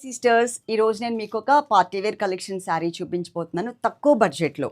Sisters ఈరోజు నేను మీకు ఒక పార్టీ వేర్ కలెక్షన్ శారీ చూపించబోతున్నాను తక్కువ బడ్జెట్లో.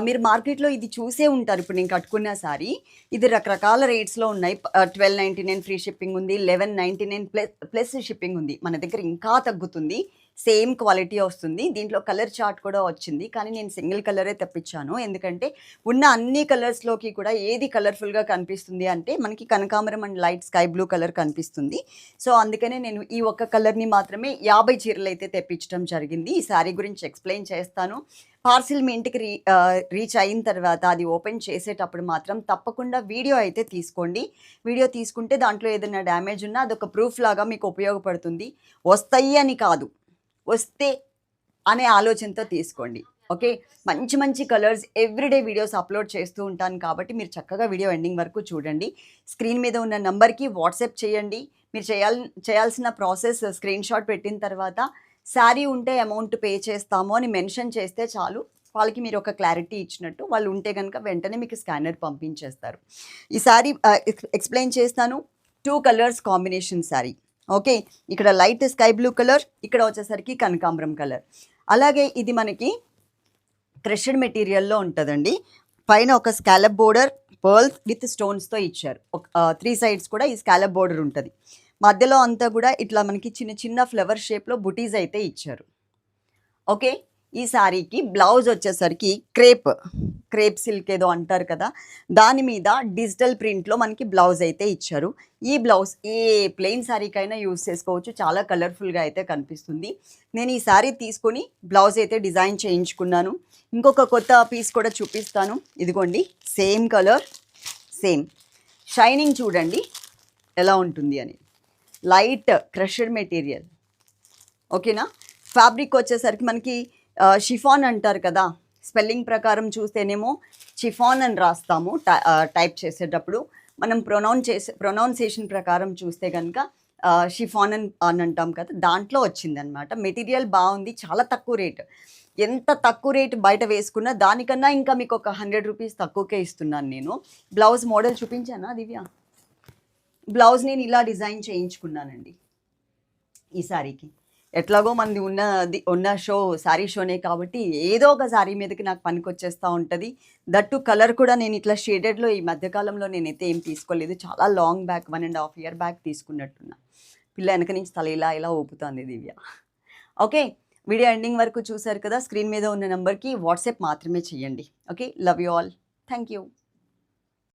మీరు మార్కెట్లో ఇది చూసే ఉంటారు. ఇప్పుడు నేను కట్టుకున్న శారీ ఇది రకరకాల రేట్స్లో ఉన్నాయి. 1299 ఫ్రీ షిప్పింగ్ ఉంది, 1199 ప్లస్ షిప్పింగ్ ఉంది. మన దగ్గర ఇంకా తగ్గుతుంది, సేమ్ క్వాలిటీ వస్తుంది. దీంట్లో కలర్ చార్ట్ కూడా వచ్చింది, కానీ నేను సింగిల్ కలరే తెప్పించాను. ఎందుకంటే ఉన్న అన్ని కలర్స్లోకి కూడా ఏది కలర్ఫుల్గా కనిపిస్తుంది అంటే మనకి కనకాంబరం and light sky blue colour కనిపిస్తుంది. సో అందుకనే నేను ఈ ఒక్క కలర్ని మాత్రమే 50 చీరలు అయితే తెప్పించడం జరిగింది. ఈ శారీ గురించి ఎక్స్ప్లెయిన్ చేస్తాను. పార్సిల్ మీ ఇంటికి రీచ్ అయిన తర్వాత అది ఓపెన్ చేసేటప్పుడు మాత్రం తప్పకుండా వీడియో అయితే తీసుకోండి. వీడియో తీసుకుంటే దాంట్లో ఏదైనా డ్యామేజ్ ఉన్నా అదొక ప్రూఫ్ లాగా మీకు ఉపయోగపడుతుంది. వస్తాయి అని కాదు, వస్తే అనే ఆలోచనతో తీసుకోండి. ఓకే, మంచి మంచి కలర్స్ ఎవ్రీడే వీడియోస్ అప్లోడ్ చేస్తూ ఉంటాను కాబట్టి మీరు చక్కగా వీడియో ఎండింగ్ వరకు చూడండి. స్క్రీన్ మీద ఉన్న నంబర్కి వాట్సాప్ చేయండి. మీరు చేయాల్సిన ప్రాసెస్ స్క్రీన్ షాట్ పెట్టిన తర్వాత శారీ ఉంటే అమౌంట్ పే చేస్తాము అని మెన్షన్ చేస్తే చాలు. వాళ్ళకి మీరు ఒక క్లారిటీ ఇచ్చినట్టు. వాళ్ళు ఉంటే కనుక వెంటనే మీకు స్కానర్ పంపించేస్తారు. ఈ శారీ ఎక్స్ప్లెయిన్ చేస్తాను. 2 కలర్స్ కాంబినేషన్ శారీ. ఓకే, ఇక్కడ లైట్ స్కై బ్లూ కలర్, ఇక్కడ వచ్చేసరికి కనకాంబరం కలర్. అలాగే ఇది మనకి క్రషడ్ మెటీరియల్లో ఉంటుందండి. పైన ఒక స్కాలప్ బోర్డర్ పర్ల్స్ విత్ స్టోన్స్తో ఇచ్చారు. 3 సైడ్స్ కూడా ఈ స్కాలప్ బోర్డర్ ఉంటుంది. మధ్యలో అంతా కూడా ఇట్లా మనకి చిన్న చిన్న ఫ్లవర్ షేప్లో బుటీస్ అయితే ఇచ్చారు. ఓకే, ఈ శారీకి బ్లౌజ్ వచ్చేసరికి క్రేప్ సిల్క్ ఏదో అంటారు కదా, దాని మీద డిజిటల్ ప్రింట్లో మనకి బ్లౌజ్ అయితే ఇచ్చారు. ఈ బ్లౌజ్ ఏ ప్లెయిన్ శారీకైనా యూజ్ చేసుకోవచ్చు, చాలా కలర్ఫుల్గా అయితే కనిపిస్తుంది. నేను ఈ శారీ తీసుకొని బ్లౌజ్ అయితే డిజైన్ చేయించుకున్నాను. ఇంకొక కొత్త పీస్ కూడా చూపిస్తాను. ఇదిగోండి, సేమ్ కలర్, సేమ్ షైనింగ్ చూడండి ఎలా ఉంటుంది అని. Light crushed material. ఓకేనా, ఫ్యాబ్రిక్ వచ్చేసరికి మనకి షిఫాన్ అంటారు కదా, స్పెల్లింగ్ ప్రకారం చూస్తేనేమో షిఫాన్ అని రాస్తాము టైప్ చేసేటప్పుడు. మనం ప్రొనౌన్సియేషన్ ప్రకారం చూస్తే కనుక షిఫాన్ అని అంటాం కదా, దాంట్లో వచ్చిందనమాట. మెటీరియల్ బాగుంది, చాలా తక్కువ రేట్. ఎంత తక్కువ రేట్ బయట వేసుకున్నా దానికన్నా ఇంకా మీకు ఒక 100 రూపీస్ తక్కువకే ఇస్తున్నాను నేను. బ్లౌజ్ మోడల్ చూపించానా దివ్య? బ్లౌజ్ నేను ఇలా డిజైన్ చేయించుకున్నానండి ఈ శారీకి. ఎట్లాగో మనది ఉన్న షో శారీ షోనే కాబట్టి ఏదో ఒక శారీ మీదకి నాకు పనికొచ్చేస్తూ ఉంటుంది. దట్టు కలర్ కూడా నేను ఇట్లా షేడెడ్లో ఈ మధ్యకాలంలో నేనైతే ఏం తీసుకోలేదు. చాలా లాంగ్ బ్యాక్ 1.5 ఇయర్ బ్యాక్ తీసుకున్నట్టున్నా. పిల్ల వెనక నుంచి తల ఇలా ఊపుతుంది దివ్య. ఓకే, వీడియో ఎండింగ్ వరకు చూసారు కదా. స్క్రీన్ మీద ఉన్న నెంబర్కి వాట్సాప్ మాత్రమే చేయండి. Okay, love you all, thank you.